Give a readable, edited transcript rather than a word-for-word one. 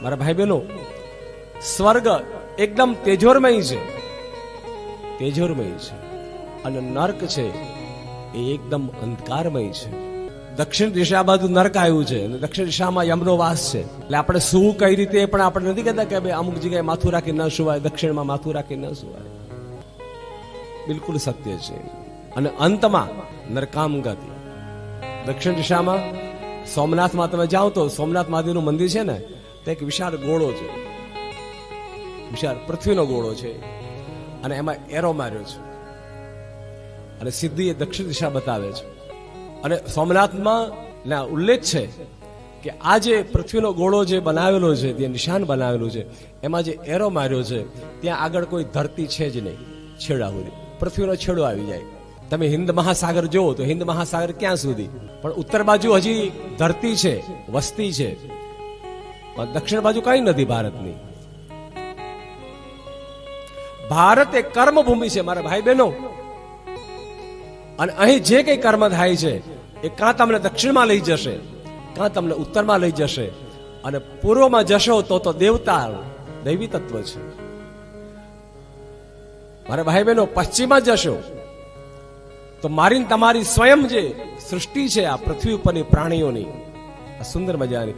મારા ભાઈ બહેનો, સ્વર્ગ એકદમ તેજોરમય છે, તેજોરમય છે, અને નર્ક છે એ એકદમ અંધકારમય છે. દક્ષિણ દિશા બાજુ નર્ક આવ્યું છે અને દક્ષિણ દિશામાં યમનો વાસ છે. એટલે આપણે શું કઈ રીતે પણ આપણે નથી કહેતા કે ભાઈ અમુક જગ્યાએ માથું રાખી ન સુવાય, દક્ષિણમાં માથું રાખી ન સુવાય. બિલકુલ સત્ય છે. અને અંતમાં નરકામ ગતિ. દક્ષિણ દિશામાં સોમનાથમાં તમે જાઓ તો સોમનાથ મહાદેવનું મંદિર છે ને, તો એક વિશાળ ગોળો છે, વિશાળ પૃથ્વીનો ગોળો છે, અને એમાં એરો માર્યો છે, અને સીધી એ દક્ષિણ દિશા બતાવે છે. અને સોમનાથમાં ના ઉલ્લેખ છે કે આ જે પૃથ્વીનો ગોળો જે બનાવેલો છે, જે નિશાન બનાવેલું છે, એમાં જે એરો માર્યો છે, ત્યાં આગળ કોઈ ધરતી છે જ નહીં. છેડા સુધી પૃથ્વીનો છેડો આવી જાય. તમે હિન્દ મહાસાગર જોવો તો હિન્દ મહાસાગર ક્યાં સુધી, પણ ઉત્તર બાજુ હજી ધરતી છે, વસ્તી છે, પણ દક્ષિણ બાજુ કઈ નથી ભારતની. ભારત એ કર્મભૂમિ છે મારા ભાઈ બહેનો. અને અહીં જે કઈ કર્મ થાય છે એ કાં તમને દક્ષિણમાં લઈ જશે, કાં તમને ઉત્તરમાં લઈ જશે, અને પૂર્વમાં જશો તો દેવતા, દૈવી તત્વ છે. મારા ભાઈ બહેનો, પશ્ચિમમાં જશો તો મારી તમારી સ્વયં જે સૃષ્ટિ છે આ પૃથ્વી ઉપરની પ્રાણીઓની, આ સુંદર મજાની